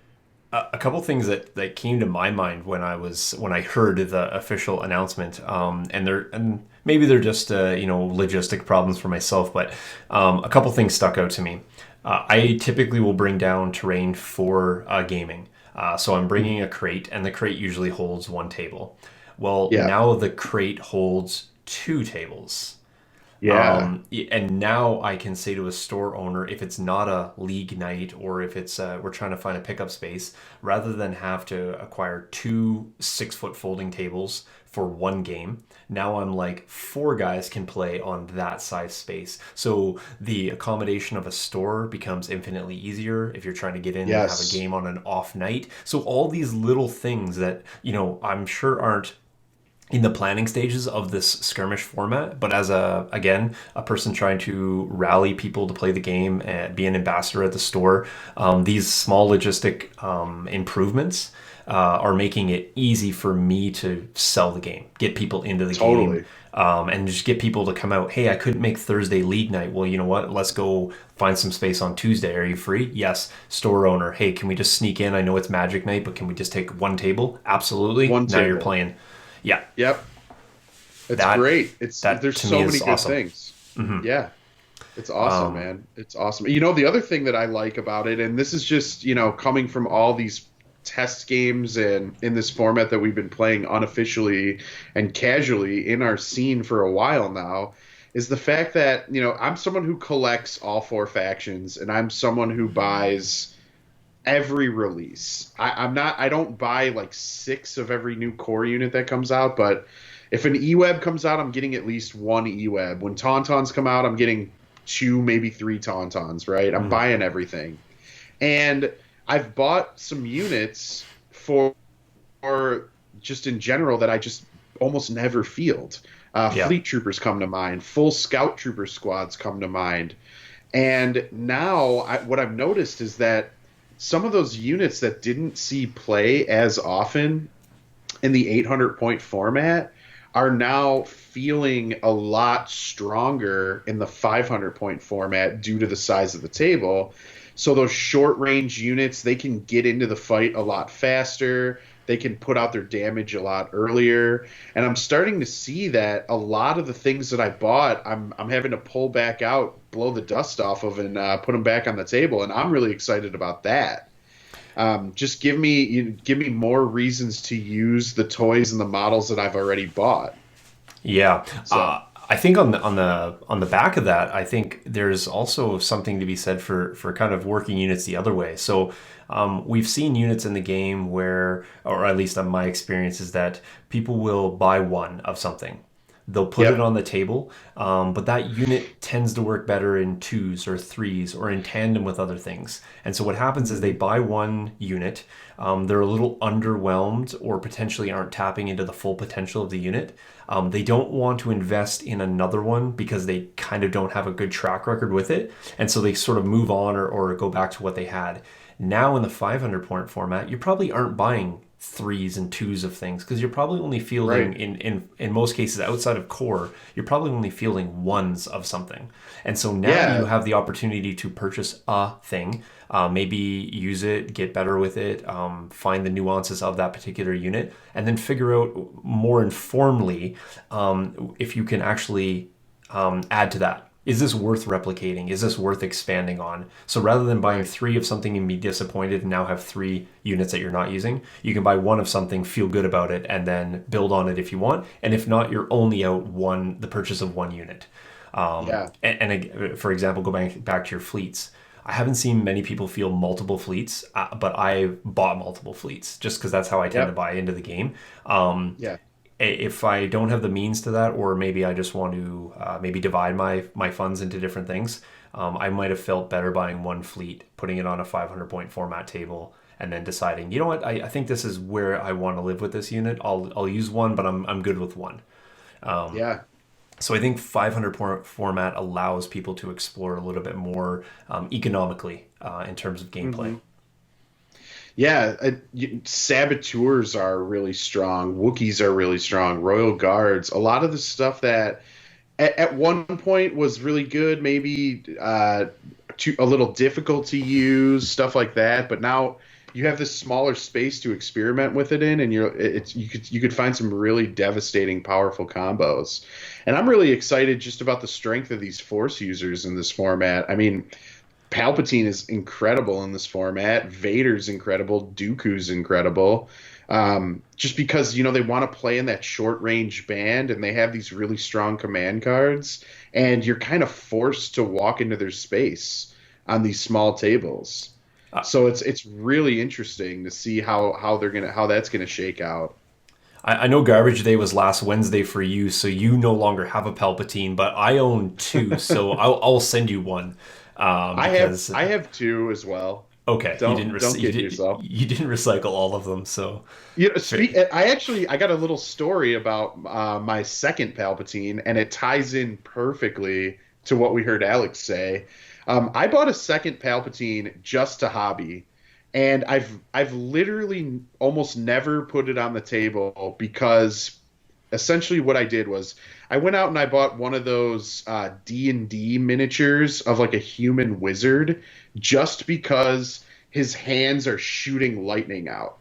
A couple things that came to my mind when I heard the official announcement, and maybe they're just logistic problems for myself, but a couple things stuck out to me. I typically will bring down terrain for gaming, so I'm bringing a crate, and the crate usually holds one table. Well, Yeah, now the crate holds two tables. yeah, And now I can say to a store owner, if it's not a league night or if it's we're trying to find a pickup space, rather than have to acquire two 6-foot folding tables for one game, now I'm like 4 guys can play on that size space. So the accommodation of a store becomes infinitely easier if you're trying to get in and have a yes, game on an off night. So all these little things that I'm sure aren't in the planning stages of this skirmish format, but as a person trying to rally people to play the game and be an ambassador at the store, these small logistic improvements are making it easy for me to sell the game, get people into the game, Totally. and just get people to come out. Hey, I couldn't make Thursday league night. Well, you know what? Let's go find some space on Tuesday. Are you free? Yes. Store owner. Hey, can we just sneak in? I know it's Magic night, but can we just take one table? Absolutely. One Now you're table. playing. Yeah, Yep. It's that great. that There's to me so many is good awesome. things. Yeah. It's awesome, man. It's awesome. The other thing that I like about it, and this is just, coming from all these test games and in this format that we've been playing unofficially and casually in our scene for a while now, is the fact that, I'm someone who collects all four factions and I'm someone who buys every release. I don't buy like six of every new core unit that comes out, but if an E-Web comes out, I'm getting at least one E-Web. When Tauntauns come out, I'm getting two, maybe three Tauntauns, right? I'm buying everything. And I've bought some units for just in general that I just almost never field. Yeah. Fleet troopers come to mind. Full scout trooper squads come to mind. And now what I've noticed is that some of those units that didn't see play as often in the 800 point format are now feeling a lot stronger in the 500 point format due to the size of the table. So those short range units, they can get into the fight a lot faster. They can put out their damage a lot earlier. And I'm starting to see that a lot of the things that I bought, I'm having to pull back out, blow the dust off of, and put them back on the table. And I'm really excited about that. Just give me more reasons to use the toys and the models that I've already bought. Yeah. So I think on the back of that, I think there's also something to be said for kind of working units the other way. So we've seen units in the game where, or at least on my experience, is that people will buy one of something. They'll put it yep, on the table, but that unit tends to work better in twos or threes or in tandem with other things. And so what happens is they buy one unit, they're a little underwhelmed or potentially aren't tapping into the full potential of the unit. They don't want to invest in another one because they kind of don't have a good track record with it. And so they sort of move on or go back to what they had. Now in the 500 point format, you probably aren't buying threes and twos of things because you're probably only fielding right. in most cases outside of core, you're probably only fielding ones of something. And so now you Yeah, have the opportunity to purchase a thing, maybe use it, get better with it, find the nuances of that particular unit, and then figure out more informedly if you can actually add to that. Is this worth replicating? Is this worth expanding on? So rather than buying right. three of something and be disappointed and now have three units that you're not using, you can buy one of something, feel good about it, and then build on it if you want. And if not, you're only out the purchase of one unit. Yeah, For example, go back to your fleets. I haven't seen many people field multiple fleets, but I bought multiple fleets just because that's how I tend to yep, buy into the game. yeah, If I don't have the means to that, or maybe I just want to maybe divide my funds into different things, I might have felt better buying one fleet, putting it on a 500 point format table, and then deciding, you know what, I think this is where I want to live with this unit. I'll use one, but I'm good with one. yeah. So I think 500 point format allows people to explore a little bit more economically in terms of gameplay. Yeah, saboteurs are really strong. Wookiees are really strong. Royal Guards. A lot of the stuff that at one point was really good, maybe a little difficult to use, stuff like that. But now you have this smaller space to experiment with it in, and you could find some really devastating, powerful combos. And I'm really excited just about the strength of these Force users in this format. I mean, Palpatine is incredible in this format. Vader's incredible. Dooku's incredible. Just because they want to play in that short range band, and they have these really strong command cards, and you're kind of forced to walk into their space on these small tables. So it's really interesting to see how that's gonna shake out. I know Garbage Day was last Wednesday for you, so you no longer have a Palpatine, but I own two, so I'll send you one. Because I have two as well. okay, Don't kid yourself. you didn't recycle all of them, so I got a little story about my second Palpatine, and it ties in perfectly to what we heard Alex say. I bought a second Palpatine just to hobby, and I've literally almost never put it on the table because essentially what I did was I went out and I bought one of those D&D miniatures of like a human wizard just because his hands are shooting lightning out.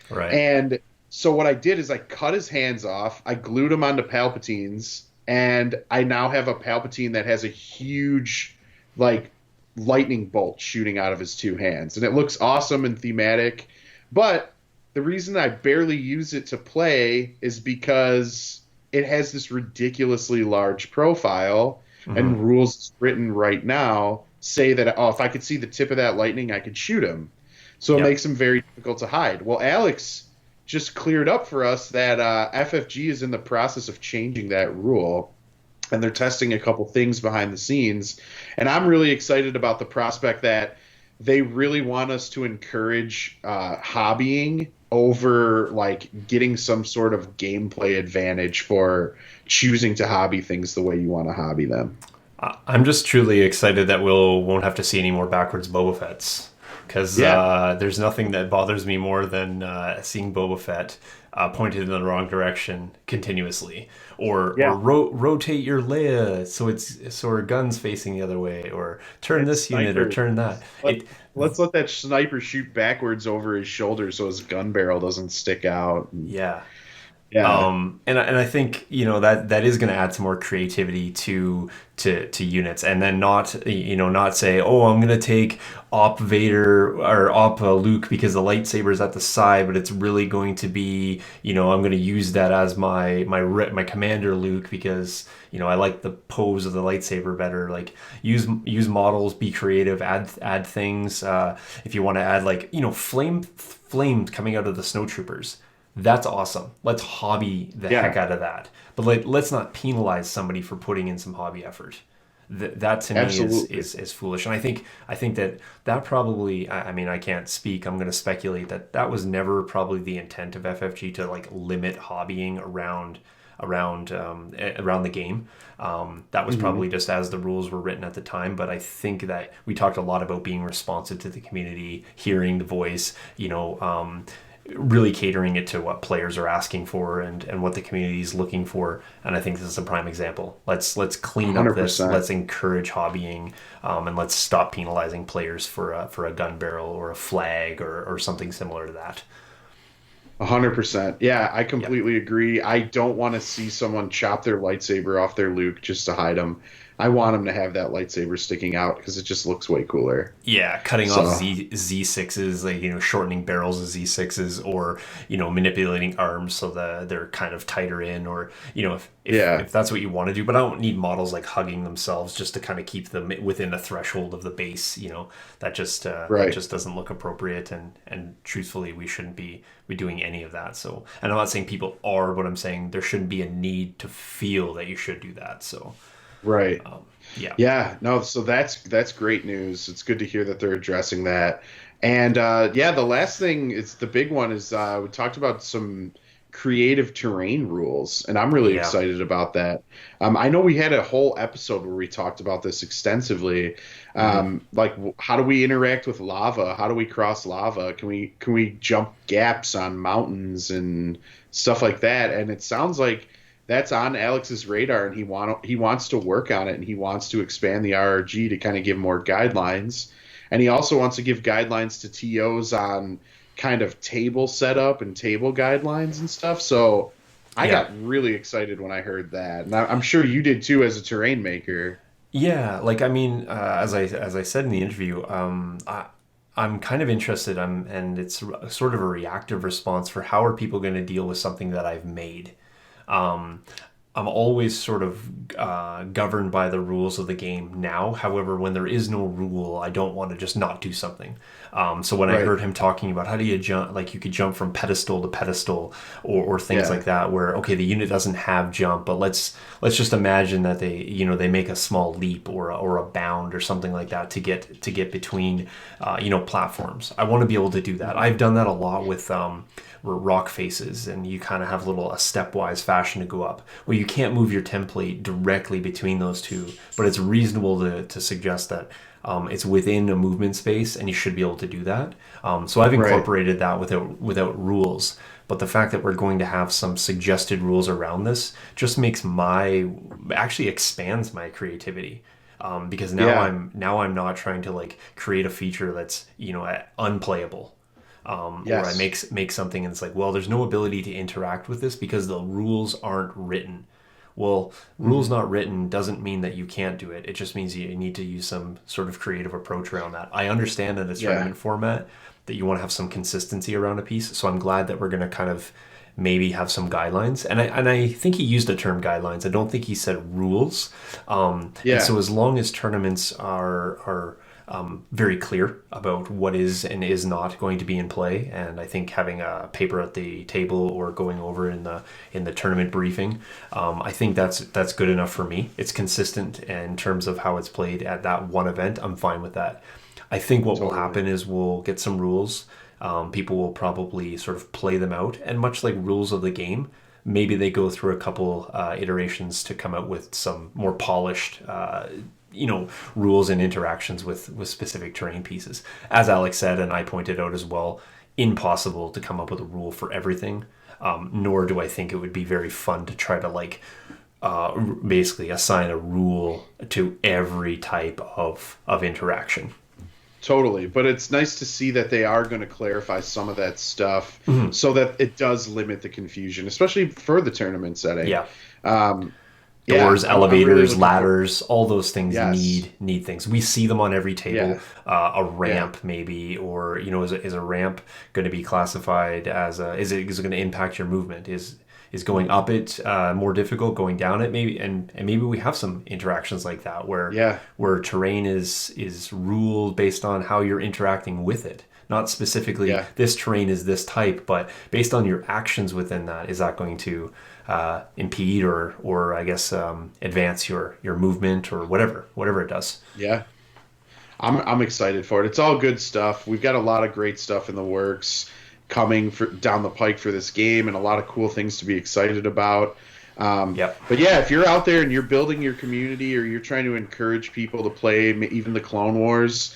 Right. And so what I did is I cut his hands off, I glued them onto Palpatine's, and I now have a Palpatine that has a huge like lightning bolt shooting out of his two hands. And it looks awesome and thematic. But the reason I barely use it to play is because it has this ridiculously large profile, and rules written right now say that, oh, if I could see the tip of that lightning, I could shoot him. So it Yep. makes him very difficult to hide. Well, Alex just cleared up for us that FFG is in the process of changing that rule, and they're testing a couple things behind the scenes. And I'm really excited about the prospect that they really want us to encourage hobbying over like getting some sort of gameplay advantage for choosing to hobby things the way you want to hobby them. I'm just truly excited that won't have to see any more backwards Boba Fett's, because there's nothing that bothers me more than seeing Boba Fett pointed in the wrong direction continuously, or rotate your Leia so her gun's facing the other way, or turn this unit or turn that. Let's let that sniper shoot backwards over his shoulder so his gun barrel doesn't stick out. Yeah. Yeah. And I think that is going to add some more creativity to units, and then not say, oh, I'm going to take Op Vader or Op Luke because the lightsaber's at the side, but it's really going to be, I'm going to use that as my commander Luke because I like the pose of the lightsaber better. Like use models, be creative, add things. If you want to add flames coming out of the snowtroopers. That's awesome. Let's hobby the heck out of that. But let's not penalize somebody for putting in some hobby effort. That to me is foolish. And I think that probably, I mean, I can't speak. I'm going to speculate that was never probably the intent of FFG to like limit hobbying around the game. That was probably just as the rules were written at the time. But I think that we talked a lot about being responsive to the community, hearing the voice, really catering it to what players are asking for and what the community is looking for. And I think this is a prime example. Let's clean up 100%. this. Let's encourage hobbying, and let's stop penalizing players for a gun barrel or a flag or something similar to that. 100%. Yeah, I completely agree. I don't want to see someone chop their lightsaber off their Luke just to hide them. I want them to have that lightsaber sticking out because it just looks way cooler. Yeah, cutting off Z6s, like shortening barrels of Z6s, or manipulating arms so that they're kind of tighter in, or if that's what you want to do. But I don't need models like hugging themselves just to kind of keep them within a threshold of the base. That just doesn't look appropriate, and truthfully, we shouldn't be doing any of that. So, and I'm not saying people are, but I'm saying there shouldn't be a need to feel that you should do that. So. Right. Yeah. No. So that's great news. It's good to hear that they're addressing that. And the last thing is the big one is we talked about some creative terrain rules, and I'm really excited about that. I know we had a whole episode where we talked about this extensively. Like how do we interact with lava? How do we cross lava? Can we jump gaps on mountains and stuff like that? And it sounds like that's on Alex's radar, and he wants to work on it, and he wants to expand the RRG to kind of give more guidelines. And he also wants to give guidelines to TOs on kind of table setup and table guidelines and stuff. So I got really excited when I heard that, and I'm sure you did too as a terrain maker. Yeah, as I said in the interview, I'm kind of interested, and it's sort of a reactive response for how are people going to deal with something that I've made. I'm always sort of governed by the rules of the game now. However, when there is no rule, I don't want to just not do something. So when I heard him talking about how do you jump, like you could jump from pedestal to pedestal or things like that, where, okay, the unit doesn't have jump, but let's just imagine that they make a small leap or a bound or something like that to get between, platforms. I want to be able to do that. I've done that a lot with, rock faces, and you kind of have a stepwise fashion to go up. Well, you can't move your template directly between those two, but it's reasonable to suggest that It's within a movement space, and you should be able to do that. So I've Right. incorporated that without rules. But the fact that we're going to have some suggested rules around this just makes actually expands my creativity. Because Yeah. now I'm not trying to like create a feature that's unplayable, or I Yes. make something and it's like, well, there's no ability to interact with this because the rules aren't written. Well, rules Mhm. not written doesn't mean that you can't do it. It just means you need to use some sort of creative approach around that. I understand that it's Yeah. tournament format that you want to have some consistency around a piece, so I'm glad that we're going to kind of maybe have some guidelines. And I think he used the term guidelines. I don't think he said rules. And Yeah. so as long as tournaments are very clear about what is and is not going to be in play, and I think having a paper at the table or going over in the tournament briefing, I think that's good enough for me. It's consistent in terms of how it's played at that one event. I'm fine with that. I think what will Totally. happen is we'll get some rules. People will probably sort of play them out, and much like rules of the game, maybe they go through a couple iterations to come out with some more polished rules and interactions with specific terrain pieces. As Alex said, and I pointed out as well, impossible to come up with a rule for everything. Nor do I think it would be very fun to try to basically assign a rule to every type of interaction. Totally. But it's nice to see that they are going to clarify some of that stuff so that it does limit the confusion, especially for the tournament setting. Yeah. Um, yeah, Doors, I'm really elevators, looking for. ladders, all those things Yes. need things. We see them on every table. Yeah. A Yeah. ramp maybe, or is a ramp going to be classified as is it going to impact your movement? Is going up it more difficult, going down it maybe, and maybe we have some interactions like that Yeah. where terrain is ruled based on how you're interacting with it. Not specifically Yeah. this terrain is this type, but based on your actions within that, is that going to impede or I guess advance your movement or whatever it does. Yeah. I'm excited for it. It's all good stuff. We've got a lot of great stuff in the works coming down the pike for this game, and a lot of cool things to be excited about. Yep. But yeah, if you're out there and you're building your community or you're trying to encourage people to play even the Clone Wars,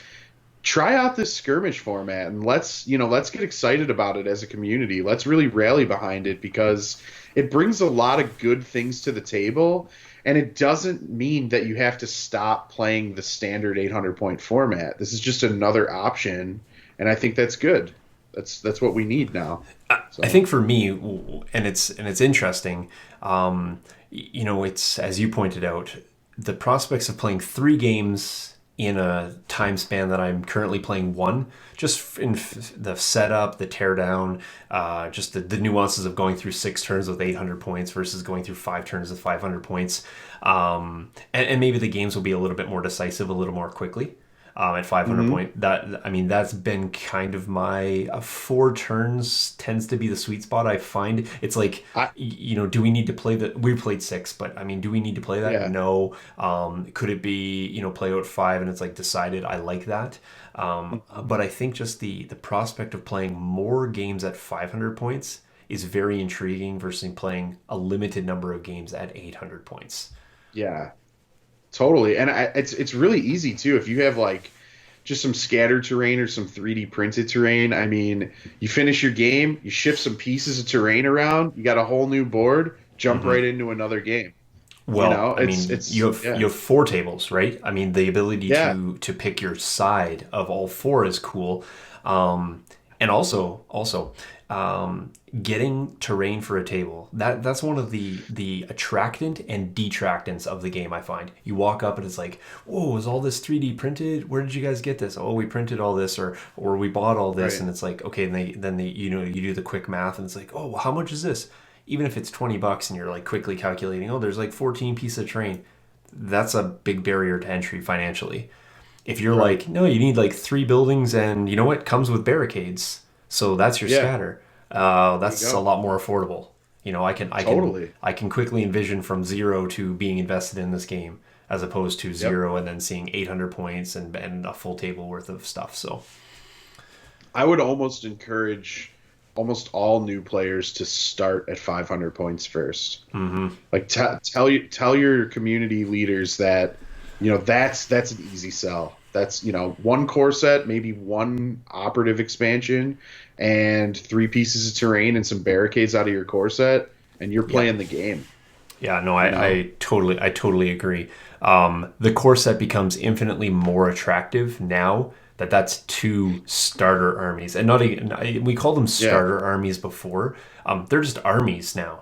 try out this skirmish format and let's get excited about it as a community. Let's really rally behind it because it brings a lot of good things to the table, and it doesn't mean that you have to stop playing the standard 800 point format. This is just another option, and I think that's good. That's what we need now. So I think for me, and it's interesting. It's as you pointed out, the prospects of playing 3 games in a time span that I'm currently playing one, just in the setup, the teardown, just the nuances of going through 6 turns with 800 points versus going through 5 turns with 500 points, and maybe the games will be a little bit more decisive, a little more quickly. At 500 mhm. point, that's been kind of my 4 turns tends to be the sweet spot. I find it's like, I do we need to play that? We played 6, but I mean, do we need to play that? Yeah. No. Could it be, play out 5 and it's like decided? I like that. But I think just the prospect of playing more games at 500 points is very intriguing versus playing a limited number of games at 800 points. Yeah. Totally, and it's really easy too if you have like just some scattered terrain or some 3D printed terrain. I mean, you finish your game, you shift some pieces of terrain around, you got a whole new board, jump right into another game. Well, I mean, It's you have 4 tables, right? I mean, the ability yeah, to pick your side of all 4 is cool, and also getting terrain for a table. That's one of the attractant and detractants of the game. I find you walk up and it's like, whoa, is all this 3D printed? Where did you guys get this? Oh, we printed all this, or we bought all this, right. and it's like, okay, and then you do the quick math and it's like, oh, well, how much is this? Even if it's $20 and you're like quickly calculating, oh, there's like 14 pieces of terrain. That's a big barrier to entry financially. If you're Right. like, no, you need like 3 buildings, and you know what comes with barricades, so that's your Yeah, scatter. there you That's a go. lot more affordable. Totally. I can quickly envision from 0 to being invested in this game, as opposed to Yep. 0 and then seeing 800 points and a full table worth of stuff. So I would almost encourage almost all new players to start at 500 points first. Like tell your community leaders that that's an easy sell. That's, one core set, maybe one operative expansion, and 3 pieces of terrain and some barricades out of your core set, and you're Yeah. playing the game. Yeah, no, You know? I totally agree. The core set becomes infinitely more attractive now that that's two starter armies, and not even we called them Yeah, starter armies before. They're just armies now.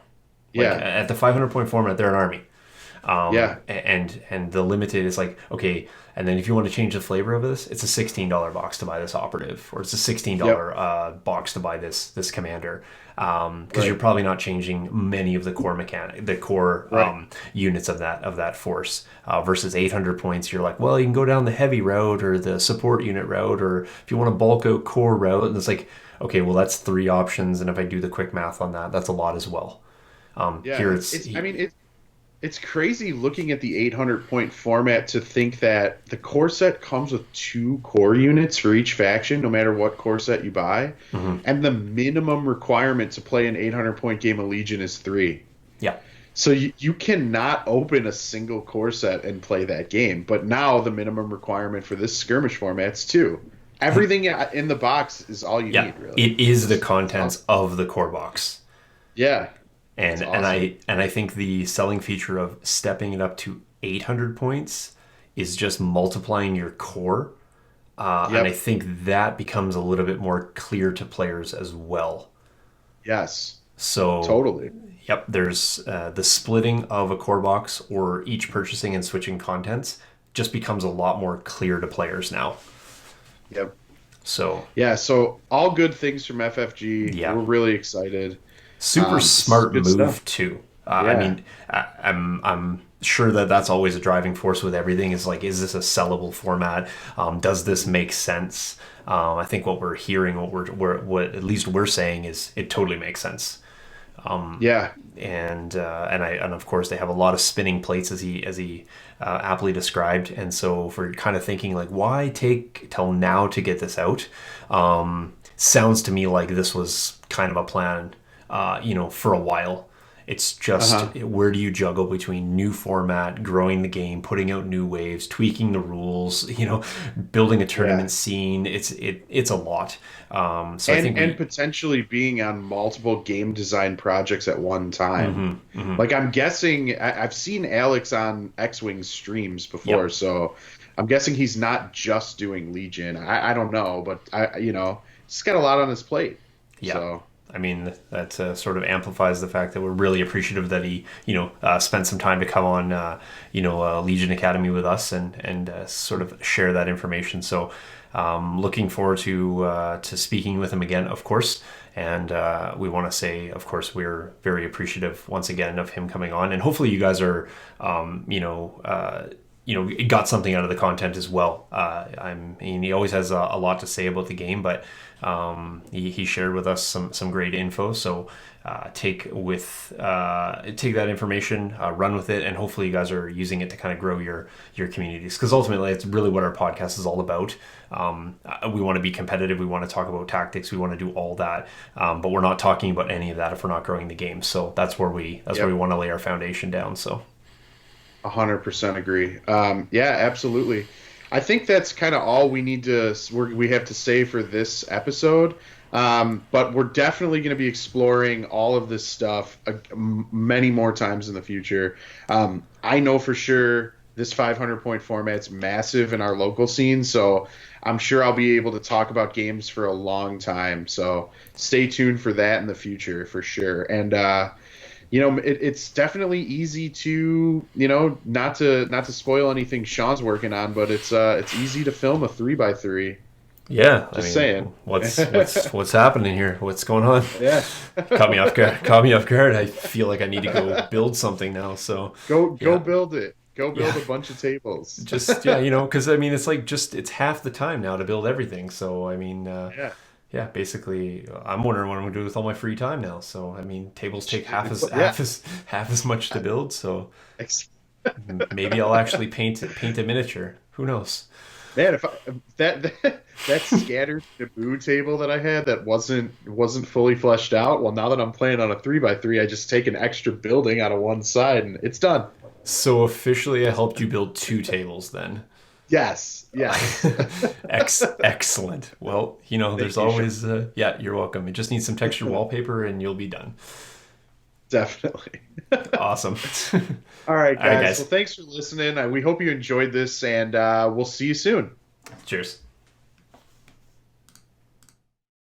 Like yeah, at the 500 point format, they're an army. yeah, And the limited is like, okay, and then if you want to change the flavor of this, it's a $16 box to buy this operative, or it's a yep, $16 box to buy this commander, because you're right, probably not changing many of the core right. units of that force, versus 800 points. You're like, well, you can go down the heavy route or the support unit route, or if you want to bulk out core route, and it's like, okay, well, that's 3 options, and if I do the quick math on that, that's a lot as well. Yeah, Here it's I mean, it's crazy looking at the 800 point format to think that the core set comes with 2 core units for each faction, no matter what core set you buy. mhm. And the minimum requirement to play an 800 point game of Legion is 3. Yeah. So you cannot open a single core set and play that game. But now the minimum requirement for this skirmish format's 2. Everything in the box is all you Yeah, need, really. it is the It's contents awesome. of the core box, Yeah, it's and awesome. I think the selling feature of stepping it up to 800 points is just multiplying your core, and I Yep. think that becomes a little bit more clear to players as well. Yes. So, Totally. yep, there's the splitting of a core box or each purchasing and switching contents just becomes a lot more clear to players now. Yep. So, Yeah, so all good things from FFG. yeah. We're really excited. Super This is smart good move stuff. too. I Yeah. mean, I'm sure that that's always a driving force with everything. Is like, is this a sellable format? Does this make sense? I think what we're hearing, what at least we're saying is it totally makes sense. Yeah. And of course they have a lot of spinning plates as he aptly described. And so if we're kind of thinking like, why take till now to get this out? Sounds to me like this was kind of a plan, for a while. It's just Uh-huh. where do you juggle between new format, growing the game, putting out new waves, tweaking the rules, building a Yeah. tournament scene. It's a lot. So I think And we. potentially being on multiple game design projects at one time. Hmm. Hmm. Like I'm guessing I've seen Alex on X-Wing streams before, Yep. so I'm guessing he's not just doing Legion. I don't know, but he's got a lot on his plate. Yeah. So, I mean, that sort of amplifies the fact that we're really appreciative that he, spent some time to come on, Legion Academy with us and sort of share that information. So, looking forward to speaking with him again, of course. And we want to say, of course, we're very appreciative once again of him coming on, and hopefully you guys are, got something out of the content as well. He always has a lot to say about the game, but he shared with us some great info. So take that information, run with it, and hopefully you guys are using it to kind of grow your communities. Because ultimately, it's really what our podcast is all about. We want to be competitive. We want to talk about tactics. We want to do all that, but we're not talking about any of that if we're not growing the game. So that's where we yep. want to lay our foundation down. So. 100% agree. Yeah, absolutely. I think that's kind of all we have to say for this episode. But we're definitely going to be exploring all of this stuff many more times in the future. I know for sure this 500 point format's massive in our local scene, so I'm sure I'll be able to talk about games for a long time. So stay tuned for that in the future for sure. And it's definitely easy to, not to spoil anything Sean's working on, but it's easy to film a 3x3. Yeah, I Just mean, saying. what's happening here? What's going on? Yeah. Caught me off guard. Caught me off guard. I feel like I need to go build something now. So Go yeah, build it. Go build yeah, a bunch of tables. just yeah, because I mean, it's like it's half the time now to build everything. So I mean, Yeah. yeah, basically, I'm wondering what I'm gonna do with all my free time now. So I mean, tables take half as Yeah. half as much to build. So Ex- maybe I'll actually paint a miniature. Who knows? Man, if that scattered Naboo table that I had that wasn't fully fleshed out, well, now that I'm playing on a 3x3, I just take an extra building out of one side and it's done. So officially, I helped you build 2 tables then. Yes, yes. Excellent. Well, there's always, yeah, you're welcome. It just needs some textured wallpaper and you'll be done. Definitely. Awesome. All right, All right, guys. guys. Well, thanks for listening. We hope you enjoyed this, and we'll see you soon. Cheers.